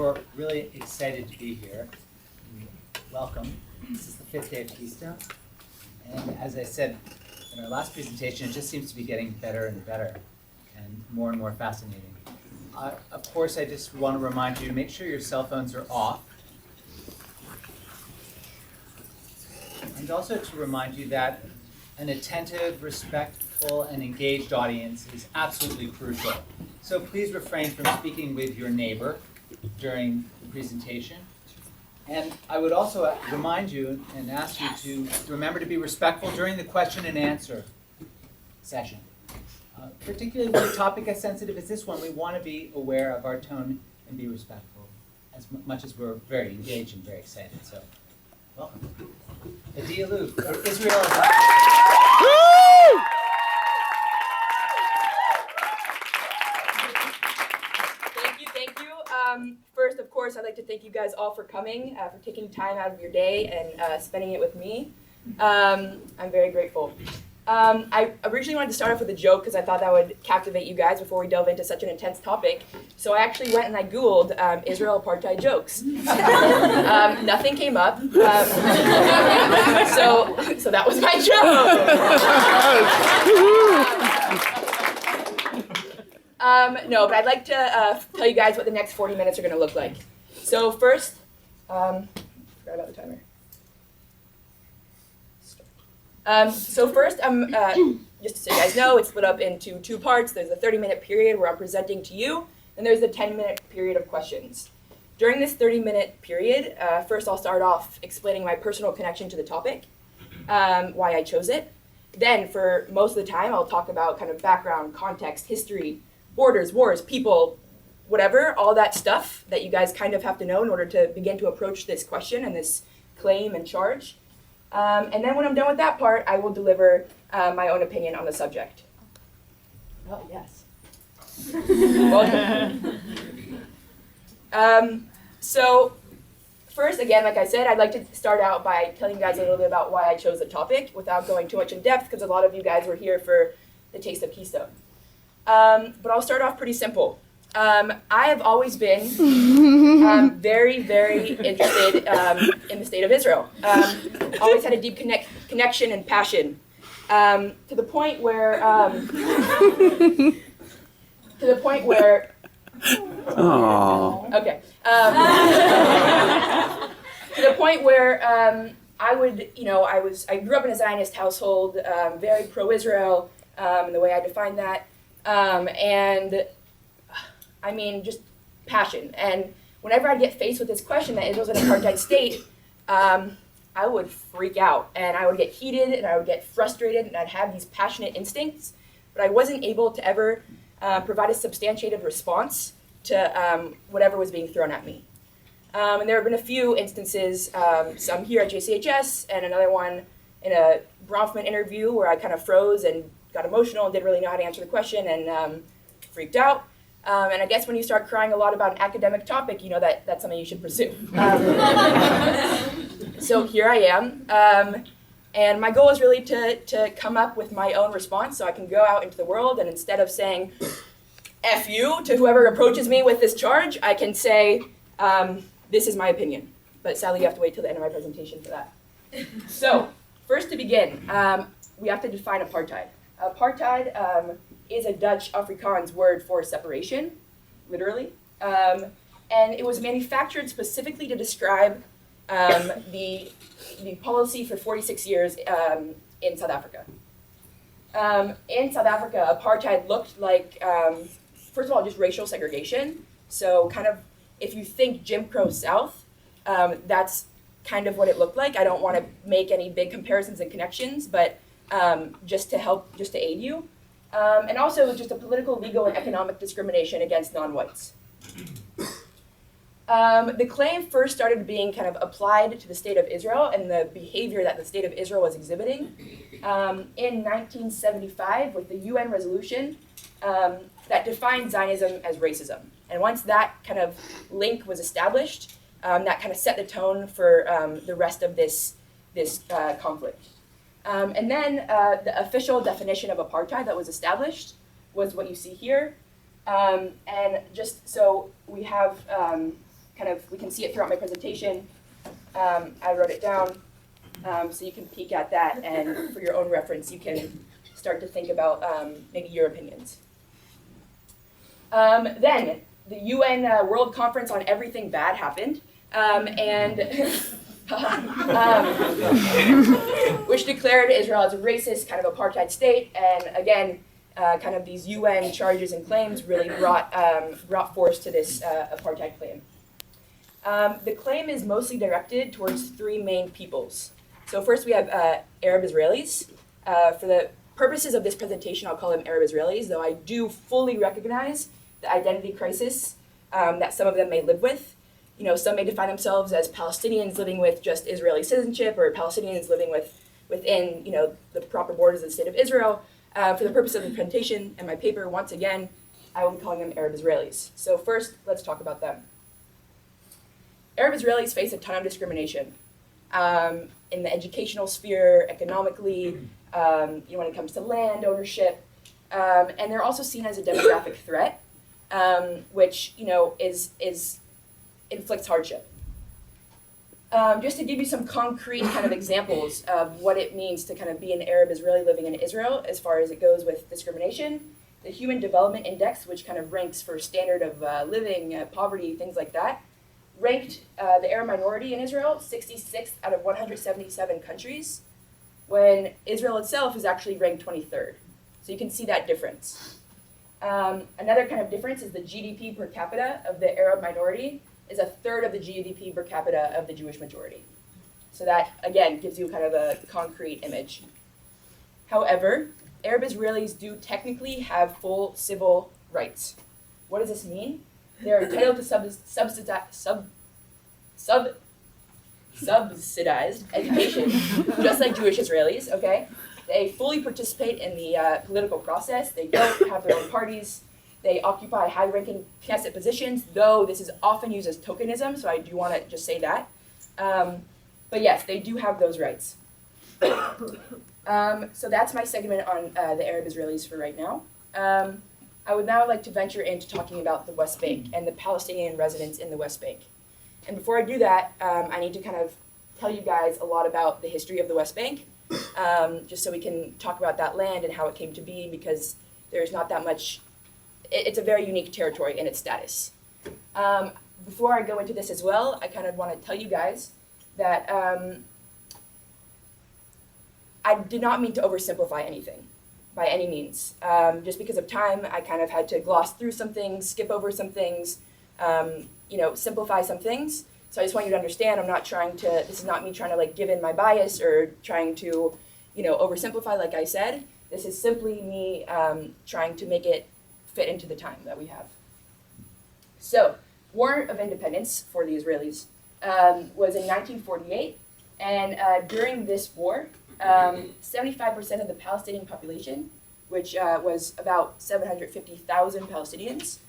we're really excited to be here. Welcome. This is the 5th day of Keystone. And as I said in our last presentation, it just seems to be getting better and better and more fascinating. Of course, I just want to remind you to make sure your cell phones are off. And also to remind you that an attentive, respectful, and engaged audience is absolutely crucial. So please refrain from speaking with your neighbor during the presentation. And I would also remind you and ask you to remember to be respectful during the question and answer session. Particularly with a topic as sensitive as this one, we want to be aware of our tone and be respectful as much as we're very engaged and very excited. So, welcome. Adi Alou for Israel. Thank you. First, of course, I'd like to thank you guys all for coming, for taking time out of your day and spending it with me. I'm very grateful. I originally wanted to start off with a joke because I thought that would captivate you guys before we delve into such an intense topic. So I actually went and I Googled Israel apartheid jokes. Nothing came up. So that was my joke. No, but I'd like to tell you guys what the next 40 minutes are going to look like. So first, forgot about the timer. Just so you guys know, it's split up into two parts. There's a 30-minute period where I'm presenting to you, and there's a 10-minute period of questions. During this 30-minute period, first I'll start off explaining my personal connection to the topic, why I chose it. Then, for most of the time, I'll talk about kind of background, context, history, borders, wars, people, whatever, all that stuff that you guys kind of have to know in order to begin to approach this question and this claim and charge. And then when I'm done with that part, I will deliver my own opinion on the subject. Oh, yes. So first, again, like I said, I'd like to start out by telling you guys a little bit about why I chose the topic without going too much in depth, because a lot of you guys were here for the Taste of Keystone. But I'll start off pretty simple. I have always been very, very interested in the state of Israel. Always had a deep connection and passion, to the point where I grew up in a Zionist household, very pro-Israel, in the way I define that, and I mean, just passion. And whenever I'd get faced with this question that Israel's an apartheid state, I would freak out, and I would get heated, and I would get frustrated, and I'd have these passionate instincts, but I wasn't able to ever provide a substantiated response to whatever was being thrown at me. And there have been a few instances, some here at JCHS, and another one in a Bronfman interview where I kind of froze and got emotional and didn't really know how to answer the question and freaked out. And I guess when you start crying a lot about an academic topic, you know that's something you should pursue. So here I am. And my goal is really to come up with my own response so I can go out into the world, and instead of saying F you to whoever approaches me with this charge, I can say, this is my opinion. But sadly, you have to wait till the end of my presentation for that. So first to begin, we have to define apartheid. Apartheid is a Dutch Afrikaans word for separation, literally. And it was manufactured specifically to describe the policy for 46 years in South Africa. In South Africa, apartheid looked like, first of all, just racial segregation. So kind of, if you think Jim Crow South, that's kind of what it looked like. I don't want to make any big comparisons and connections, but just to aid you. And also just a political, legal, and economic discrimination against non-whites. The claim first started being kind of applied to the state of Israel and the behavior that the state of Israel was exhibiting in 1975 with the UN resolution that defined Zionism as racism. And once that kind of link was established, that kind of set the tone for the rest of this conflict. And then the official definition of apartheid that was established was what you see here. And just so we have kind we can see it throughout my presentation. I wrote it down, so you can peek at that, and for your own reference, you can start to think about maybe your opinions. Then, the UN World Conference on Everything Bad happened, which declared Israel as a racist, kind of apartheid state, and again, kind of these UN charges and claims really brought force to this apartheid claim. The claim is mostly directed towards three main peoples. So first we have Arab Israelis. For the purposes of this presentation, I'll call them Arab Israelis, though I do fully recognize the identity crisis that some of them may live with. You know, some may define themselves as Palestinians living with just Israeli citizenship, or Palestinians living within, you know, the proper borders of the state of Israel. For the purpose of the presentation and my paper, once again, I will be calling them Arab Israelis. So first, let's talk about them. Arab Israelis face a ton of discrimination in the educational sphere, economically, when it comes to land ownership, and they're also seen as a demographic threat, which inflicts hardship. Just to give you some concrete kind of examples of what it means to kind of be an Arab Israeli living in Israel as far as it goes with discrimination, the Human Development Index, which kind of ranks for standard of living, poverty, things like that, ranked the Arab minority in Israel 66th out of 177 countries, when Israel itself is actually ranked 23rd. So you can see that difference. Another kind of difference is the GDP per capita of the Arab minority is a third of the GDP per capita of the Jewish majority. So that, again, gives you kind of a concrete image. However, Arab Israelis do technically have full civil rights. What does this mean? They're entitled to subsidized education, just like Jewish Israelis, okay? They fully participate in the political process. They don't have their own parties. They occupy high-ranking Knesset positions, though this is often used as tokenism, so I do want to just say that. But yes, they do have those rights. So that's my segment on the Arab Israelis for right now. I would now like to venture into talking about the West Bank and the Palestinian residents in the West Bank. And before I do that, I need to kind of tell you guys a lot about the history of the West Bank, just so we can talk about that land and how it came to be, because there's not that much. It's a very unique territory in its status. Before I go into this as well, I kind of want to tell you guys that I did not mean to oversimplify anything by any means. Just because of time, I kind of had to gloss through some things, skip over some things, simplify some things. So I just want you to understand, this is not me trying to like give in my bias or trying to, oversimplify like I said. This is simply me trying to make it fit into the time that we have. So, War of Independence for the Israelis was in 1948, and during this war, 75% of the Palestinian population, which was about 750,000 Palestinians,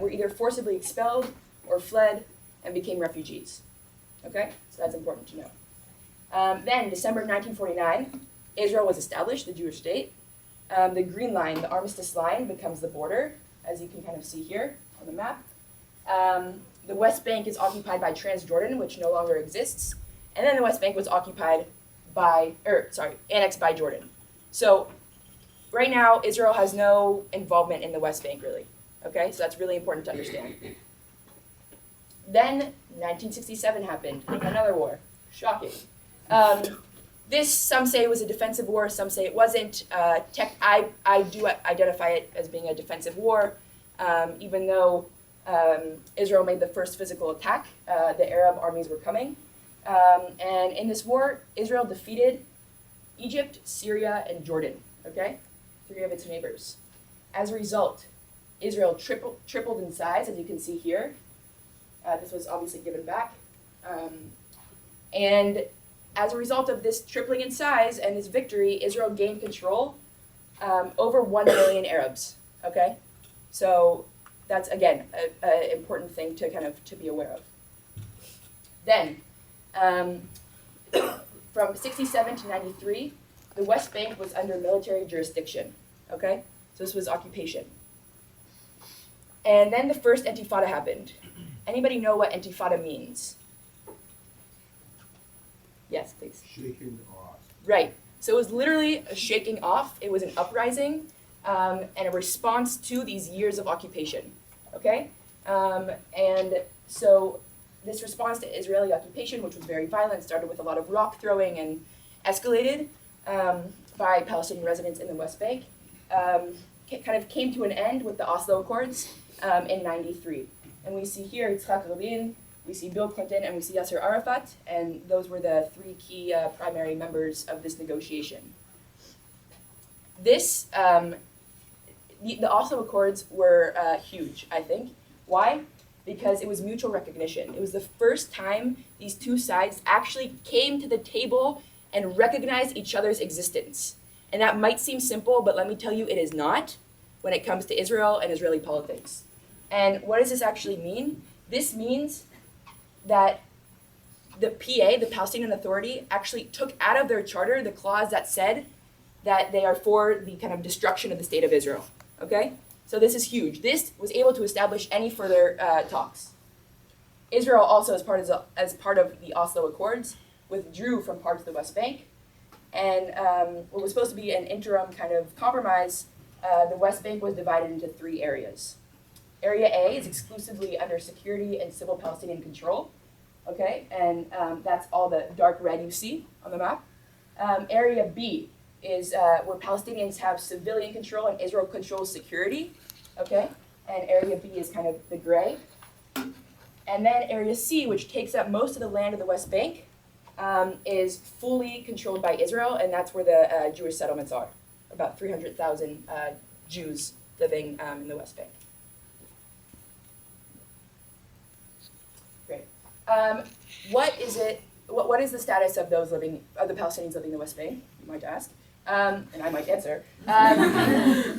were either forcibly expelled or fled and became refugees. Okay, so that's important to know. Then, December 1949, Israel was established, the Jewish state. The green line, the armistice line, becomes the border, as you can kind of see here on the map. The West Bank is occupied by Transjordan, which no longer exists. And then the West Bank was annexed by Jordan. So right now, Israel has no involvement in the West Bank, really. Okay, so that's really important to understand. Then 1967 happened, another war. Shocking. This, some say, was a defensive war, some say it wasn't. I do identify it as being a defensive war, even though Israel made the first physical attack. The Arab armies were coming. And in this war, Israel defeated Egypt, Syria, and Jordan, okay? 3 of its neighbors. As a result, Israel tripled in size, as you can see here. This was obviously given back. And as a result of this tripling in size and this victory, Israel gained control over 1 million Arabs, okay? So that's, again, an important thing to be aware of. Then, from 67 to 93, the West Bank was under military jurisdiction, okay? So this was occupation. And then the first Intifada happened. Anybody know what intifada means? Yes, please. Shaking off. Right. So it was literally a shaking off. It was an uprising and a response to these years of occupation. Okay? And so this response to Israeli occupation, which was very violent, started with a lot of rock throwing and escalated by Palestinian residents in the West Bank, kind of came to an end with the Oslo Accords in '93. And we see here Yitzhak Rabin, we see Bill Clinton, and we see Yasser Arafat, and those were the three key primary members of this negotiation. This, the Oslo Accords were huge, I think. Why? Because it was mutual recognition. It was the first time these two sides actually came to the table and recognized each other's existence. And that might seem simple, but let me tell you, it is not when it comes to Israel and Israeli politics. And what does this actually mean? This means that the PA, the Palestinian Authority, actually took out of their charter the clause that said that they are for the kind of destruction of the state of Israel. Okay? So this is huge. This was able to establish any further talks. Israel also, as part of the Oslo Accords, withdrew from parts of the West Bank. And what was supposed to be an interim kind of compromise, the West Bank was divided into 3 areas. Area A is exclusively under security and civil Palestinian control, okay? And that's all the dark red you see on the map. Area B is where Palestinians have civilian control and Israel controls security, okay? And Area B is kind of the gray. And then Area C, which takes up most of the land of the West Bank, is fully controlled by Israel, and that's where the Jewish settlements are. About 300,000 Jews living in the West Bank. Great. What is the status of the Palestinians living in the West Bank? You might ask, and I might answer.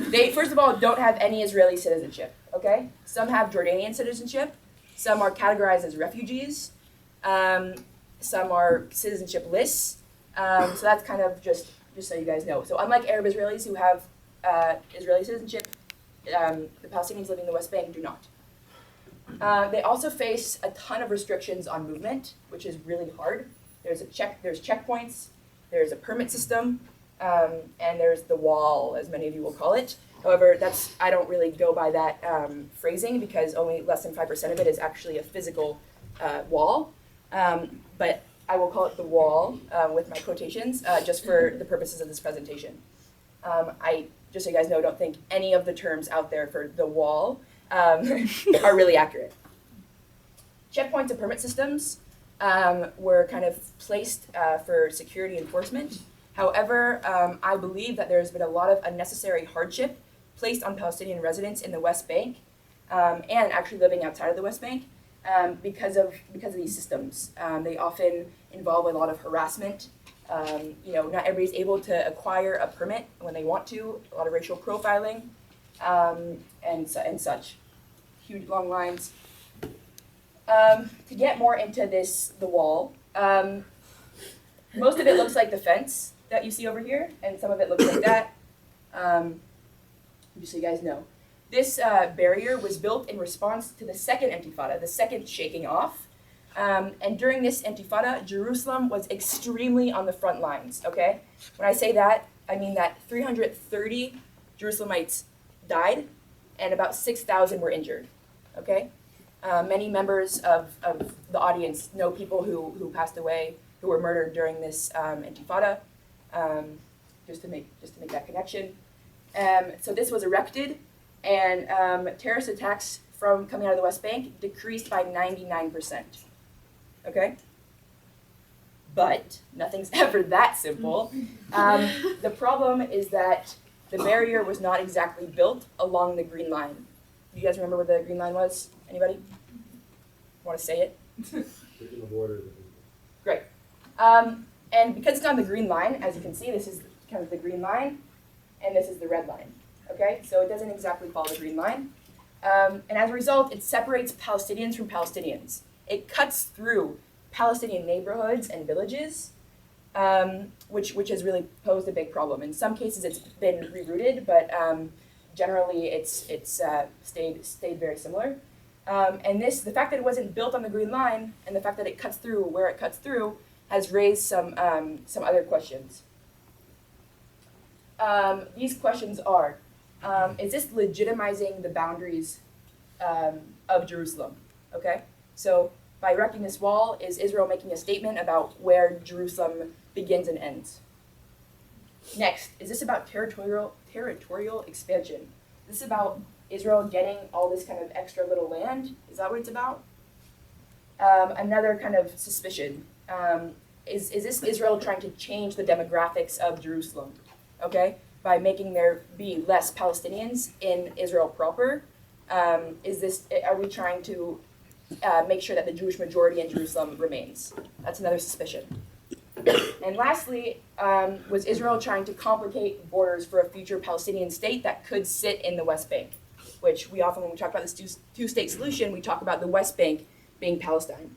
They first of all don't have any Israeli citizenship. Okay, some have Jordanian citizenship. Some are categorized as refugees. Some are citizenship-less. So that's kind of just so you guys know. So unlike Arab Israelis who have Israeli citizenship, the Palestinians living in the West Bank do not. They also face a ton of restrictions on movement, which is really hard. There's checkpoints, there's a permit system, and there's the wall, as many of you will call it. However, I don't really go by that phrasing because only less than 5% of it is actually a physical wall. But I will call it the wall with my quotations just for the purposes of this presentation. Just so you guys know, don't think any of the terms out there for the wall are really accurate. Checkpoints and permit systems were kind of placed for security enforcement. However, I believe that there's been a lot of unnecessary hardship placed on Palestinian residents in the West Bank and actually living outside of the West Bank because of these systems. They often involve a lot of harassment. Not everybody's able to acquire a permit when they want to. A lot of racial profiling and such. Huge long lines. To get more into the wall, most of it looks like the fence that you see over here, and some of it looks like that. Just so you guys know. This barrier was built in response to the second intifada, the second shaking off. And during this intifada, Jerusalem was extremely on the front lines, okay? When I say that, I mean that 330 Jerusalemites died and about 6,000 were injured, okay? Many members of the audience know people who passed away, who were murdered during this intifada, just to make that connection. So this was erected, and terrorist attacks from coming out of the West Bank decreased by 99%. Okay? But nothing's ever that simple. The problem is that the barrier was not exactly built along the Green Line. Do you guys remember where the Green Line was? Anybody? Want to say it? Taking the border. Great. And because it's on the Green Line, as you can see, this is kind of the Green Line, and this is the red line. Okay? So it doesn't exactly follow the Green Line. And as a result, it separates Palestinians from Palestinians. It cuts through Palestinian neighborhoods and villages, which has really posed a big problem. In some cases, it's been rerouted, but generally, it's stayed very similar. And the fact that it wasn't built on the Green Line, and the fact that it cuts through where it cuts through, has raised some other questions. These questions are, is this legitimizing the boundaries of Jerusalem? Okay, so by erecting this wall, is Israel making a statement about where Jerusalem begins and ends? Next, is this about territorial expansion? Is this about Israel getting all this kind of extra little land? Is that what it's about? Another kind of suspicion. Is this Israel trying to change the demographics of Jerusalem? Okay, by making there be less Palestinians in Israel proper? Are we trying to make sure that the Jewish majority in Jerusalem remains? That's another suspicion. And lastly, was Israel trying to complicate borders for a future Palestinian state that could sit in the West Bank? Which we often, when we talk about this two-state solution, we talk about the West Bank being Palestine.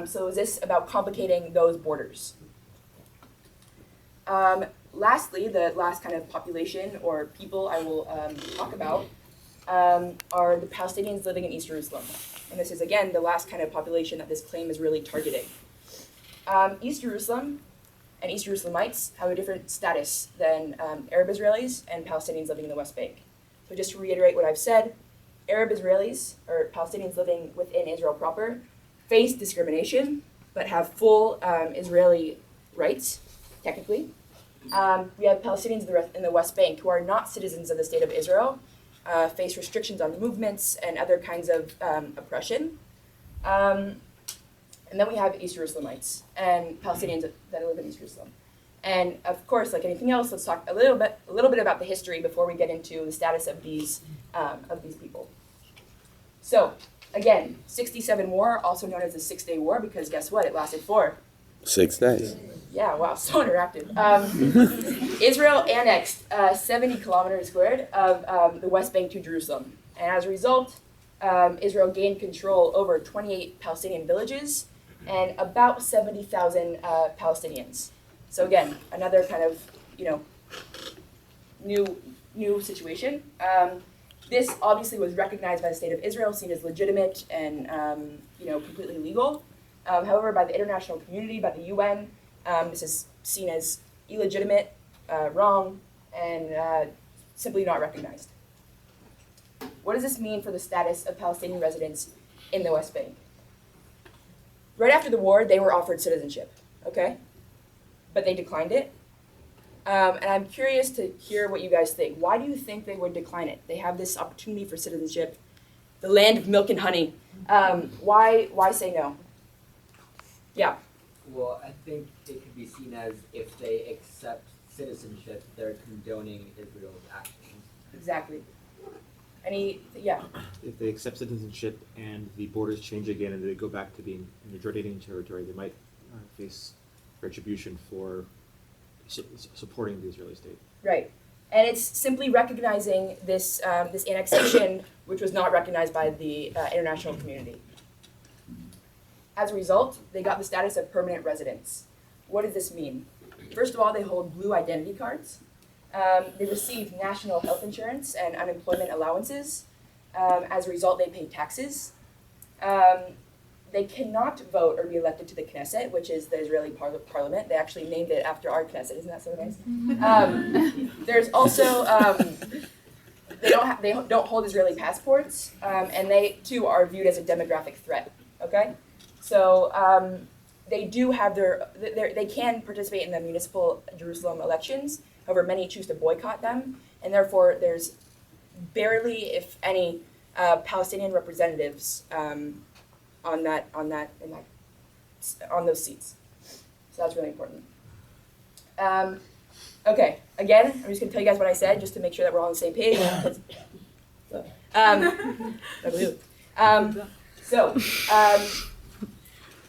So is this about complicating those borders? Lastly, the last kind of population or people I will talk about are the Palestinians living in East Jerusalem. And this is, again, the last kind of population that this claim is really targeting. East Jerusalem and East Jerusalemites have a different status than Arab Israelis and Palestinians living in the West Bank. So just to reiterate what I've said, Arab Israelis, or Palestinians living within Israel proper, face discrimination, but have full Israeli rights, technically. We have Palestinians in the West Bank who are not citizens of the State of Israel, face restrictions on movements and other kinds of oppression. And then we have East Jerusalemites and Palestinians that live in East Jerusalem. And of course, like anything else, let's talk a little bit about the history before we get into the status of these people. So, again, 67 War, also known as the 6-Day War, because guess what? It lasted for 6 days. Yeah, wow, so interactive. Israel annexed 70 kilometers squared of the West Bank to Jerusalem. And as a result, Israel gained control over 28 Palestinian villages and about 70,000 Palestinians. So again, another kind of, new situation. This obviously was recognized by the State of Israel, seen as legitimate and, completely legal. However, by the international community, by the UN, this is seen as illegitimate, wrong, and simply not recognized. What does this mean for the status of Palestinian residents in the West Bank? Right after the war, they were offered citizenship, okay? But they declined it. And I'm curious to hear what you guys think. Why do you think they would decline it? They have this opportunity for citizenship, the land of milk and honey. Why say no? Yeah. Well, I think it could be seen as if they accept citizenship, they're condoning Israel's actions. Exactly. If they accept citizenship and the borders change again and they go back to being in the Jordanian territory, they might face retribution for supporting the Israeli state. Right. And it's simply recognizing this annexation, which was not recognized by the international community. As a result, they got the status of permanent residents. What does this mean? First of all, they hold blue identity cards. They receive national health insurance and unemployment allowances. As a result, they pay taxes. They cannot vote or be elected to the Knesset, which is the Israeli parliament. They actually named it after our Knesset. Isn't that so nice? There's also they don't hold Israeli passports, and they too are viewed as a demographic threat. Okay, so they do have they can participate in the municipal Jerusalem elections. However, many choose to boycott them, and therefore there's barely, if any, Palestinian representatives on those seats. So that's really important. Okay, again, I'm just going to tell you guys what I said, just to make sure that we're all on the same page.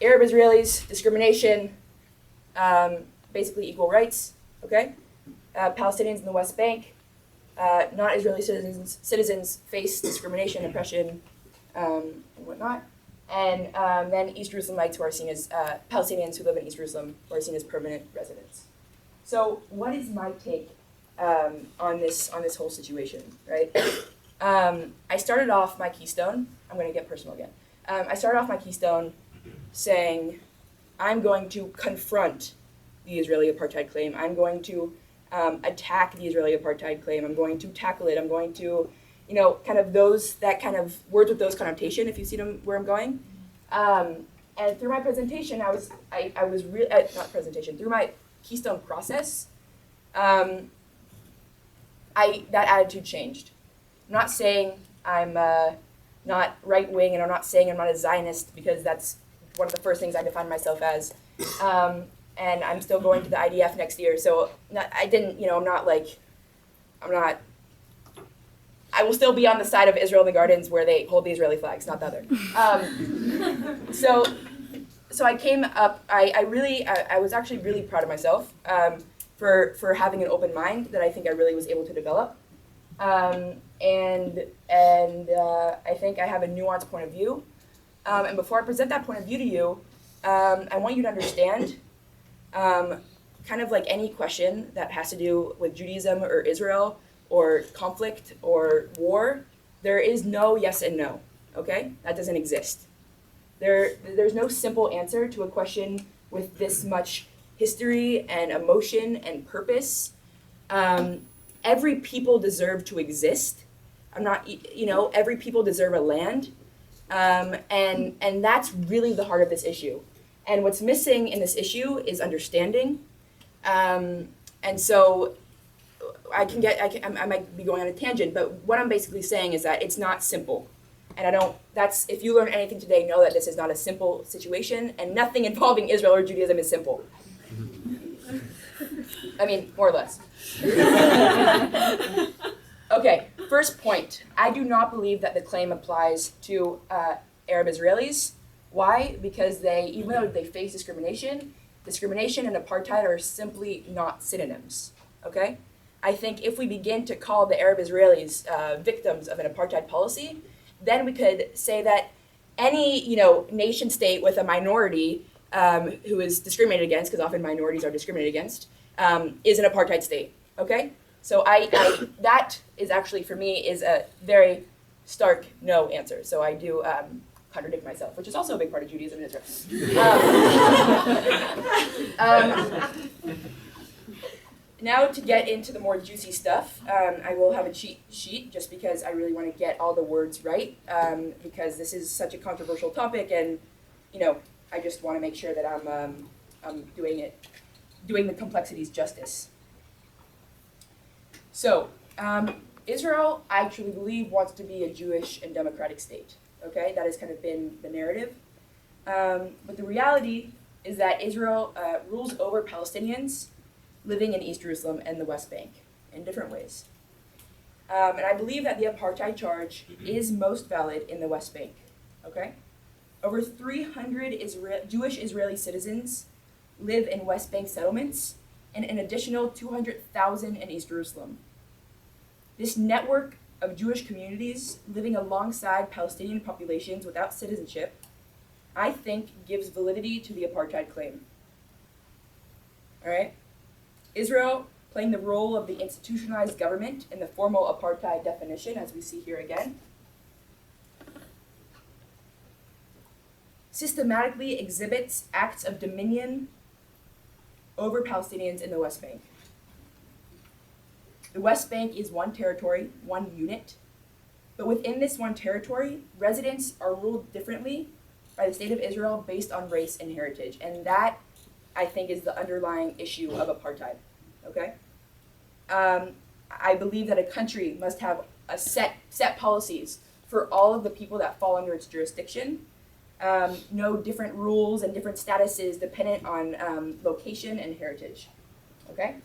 Arab Israelis, discrimination, basically equal rights. Okay. Palestinians in the West Bank, not Israeli citizens face discrimination, oppression, and whatnot. And then East Jerusalemites, who are seen as Palestinians who live in East Jerusalem, who are seen as permanent residents. So what is my take on this whole situation, right? I started off my keystone. I'm going to get personal again. I started off my keystone saying, I'm going to confront the Israeli apartheid claim. I'm going to attack the Israeli apartheid claim. I'm going to tackle it. I'm going to, kind of that kind of words with those connotation, if you see them where I'm going. And through my presentation, I was really, not presentation, through my keystone process, that attitude changed. I'm not saying I'm not right wing, and I'm not saying I'm not a Zionist, because that's one of the first things I defined myself as. And I'm still going to the IDF next year, so I will still be on the side of Israel in the Gardens where they hold the Israeli flags, not the other. So I came up, I was actually really proud of myself for having an open mind that I think I really was able to develop. And I think I have a nuanced point of view. And before I present that point of view to you, I want you to understand, kind of like any question that has to do with Judaism or Israel or conflict or war, there is no yes and no, okay? That doesn't exist. There's no simple answer to a question with this much history and emotion and purpose. Every people deserve to exist. Every people deserve a land. And that's really the heart of this issue. And what's missing in this issue is understanding. And so I might be going on a tangent, but what I'm basically saying is that it's not simple. And if you learn anything today, know that this is not a simple situation, and nothing involving Israel or Judaism is simple. I mean, more or less. Okay, first point. I do not believe that the claim applies to Arab Israelis. Why? Because even though they face discrimination and apartheid are simply not synonyms, okay? I think if we begin to call the Arab Israelis victims of an apartheid policy, then we could say that any, nation state with a minority who is discriminated against, because often minorities are discriminated against, is an apartheid state, okay? So that is actually, for me, is a very stark no answer. So I do contradict myself, which is also a big part of Judaism in Israel. Now to get into the more juicy stuff, I will have a cheat sheet just because I really want to get all the words right, because this is such a controversial topic, and I just want to make sure that I'm doing the complexities justice. So, Israel, I truly believe, wants to be a Jewish and democratic state. Okay, that has kind of been the narrative. But the reality is that Israel rules over Palestinians living in East Jerusalem and the West Bank in different ways. And I believe that the apartheid charge is most valid in the West Bank. Okay, over 300 Jewish Israeli citizens live in West Bank settlements, and an additional 200,000 in East Jerusalem. This network of Jewish communities living alongside Palestinian populations without citizenship, I think, gives validity to the apartheid claim. All right? Israel playing the role of the institutionalized government in the formal apartheid definition, as we see here again, systematically exhibits acts of dominion over Palestinians in the West Bank. The West Bank is one territory, one unit, but within this one territory, residents are ruled differently by the state of Israel based on race and heritage, and that, I think, is the underlying issue of apartheid, okay? I believe that a country must have a set policies for all of the people that fall under its jurisdiction. No different rules and different statuses dependent on location and heritage, okay?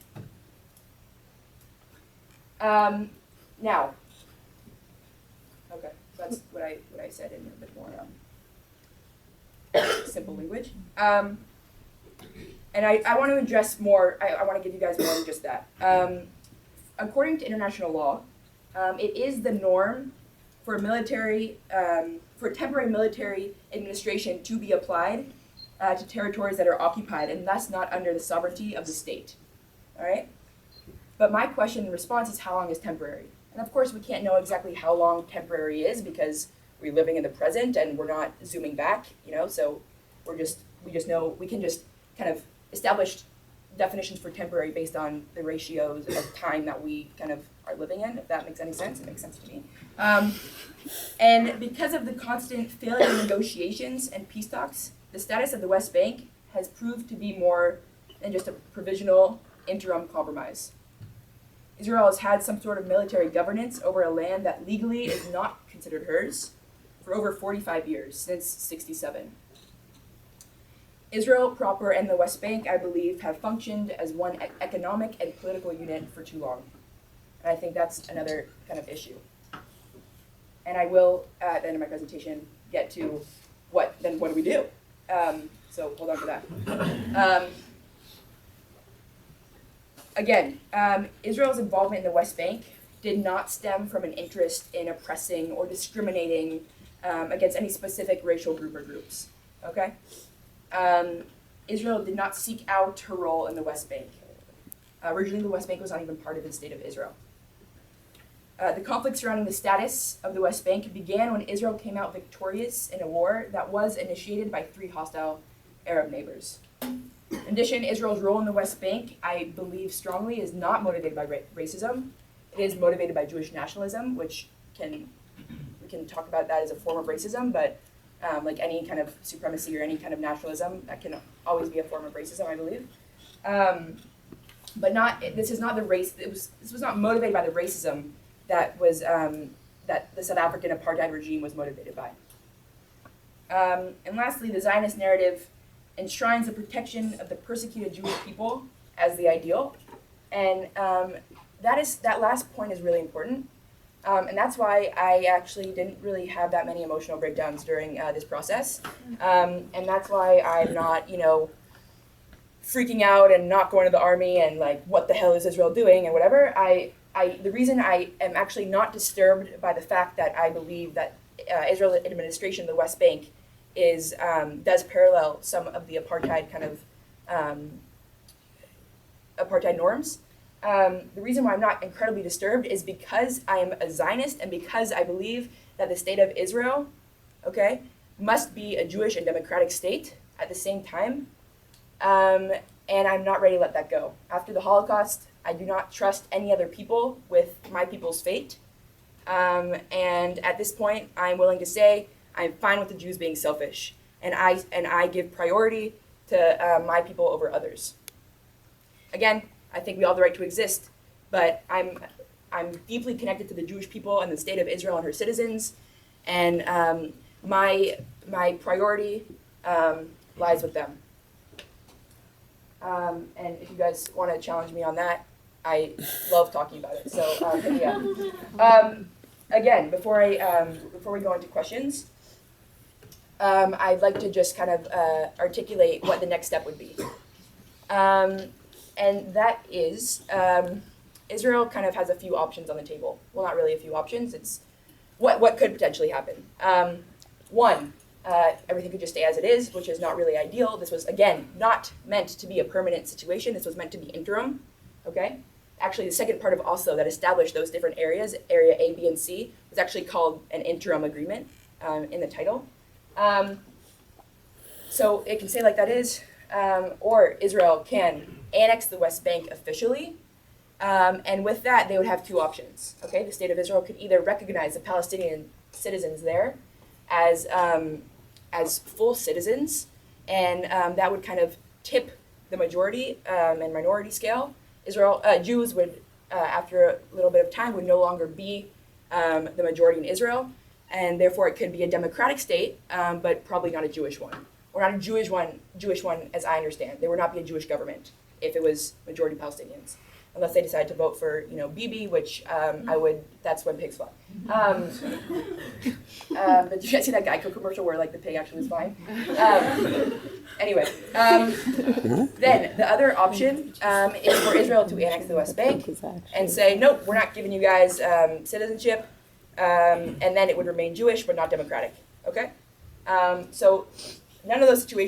Now, okay, that's what I said in a bit more simple language. And I want to address more, I want to give you guys more than just that. According to international law, it is the norm for temporary military administration to be applied to territories that are occupied and thus not under the sovereignty of the state. All right? But my question in response is, how long is temporary? And of course, we can't know exactly how long temporary is because we're living in the present and we're not zooming back, so we just know, we can just kind of establish definitions for temporary based on the ratios of time that we kind of are living in, if that makes any sense. It makes sense to me. And because of the constant failure of negotiations and peace talks, the status of the West Bank has proved to be more than just a provisional interim compromise. Israel has had some sort of military governance over a land that legally is not considered hers for over 45 years, since 67. Israel proper and the West Bank, I believe, have functioned as one economic and political unit for too long. And I think that's another kind of issue. And I will, at the end of my presentation, get to what do we do? So hold on for that. Again, Israel's involvement in the West Bank did not stem from an interest in oppressing or discriminating against any specific racial group or groups, okay? Israel did not seek out her role in the West Bank. Originally, the West Bank was not even part of the state of Israel. The conflict surrounding the status of the West Bank began when Israel came out victorious in a war that was initiated by 3 hostile Arab neighbors. In addition, Israel's role in the West Bank, I believe strongly, is not motivated by racism. It is motivated by Jewish nationalism, which we can talk about that as a form of racism, but like any kind of supremacy or any kind of nationalism, that can always be a form of racism, I believe. But this is not the race. This was not motivated by the racism that was that the South African apartheid regime was motivated by. And lastly, the Zionist narrative enshrines the protection of the persecuted Jewish people as the ideal, and that last point is really important. And that's why I actually didn't really have that many emotional breakdowns during this process. And that's why I'm not, freaking out and not going to the army and like, what the hell is Israel doing and whatever. The reason I am actually not disturbed by the fact that I believe that Israel administration of the West Bank does parallel some of the apartheid kind of apartheid norms. The reason why I'm not incredibly disturbed is because I am a Zionist and because I believe that the state of Israel, must be a Jewish and democratic state at the same time. And I'm not ready to let that go. After the Holocaust, I do not trust any other people with my people's fate. And at this point, I'm willing to say I'm fine with the Jews being selfish, and I give priority to my people over others. Again, I think we all have the right to exist, but I'm deeply connected to the Jewish people and the state of Israel and her citizens, and my priority lies with them. And if you guys want to challenge me on that, I love talking about it. So hit me up. Again, before we go into questions, I'd like to just kind of articulate what the next step would be. And that is, Israel kind of has a few options on the table. Well, not really a few options. It's what could potentially happen. One, everything could just stay as it is, which is not really ideal. This was, again, not meant to be a permanent situation. This was meant to be interim, okay? Actually, the second part of Oslo that established those different areas, Area A, B, and C, was actually called an interim agreement in the title. So it can stay like that is, or Israel can annex the West Bank officially, and with that, they would have two options, okay? The state of Israel could either recognize the Palestinian citizens there as full citizens, and that would kind of tip the majority and minority scale. Jews would, after a little bit of time, would no longer be the majority in Israel, and therefore it could be a democratic state, but probably not a Jewish one, or not a Jewish one as I understand. There would not be a Jewish government if it was majority Palestinians, unless they decide to vote for, Bibi, which I would. That's when pigs fly. But did you guys see that Geico commercial where like the pig actually was flying? Anyway, then the other option is for Israel to annex the West Bank and say, nope, we're not giving you guys citizenship, and then it would remain Jewish but not democratic. Okay, so none of those situations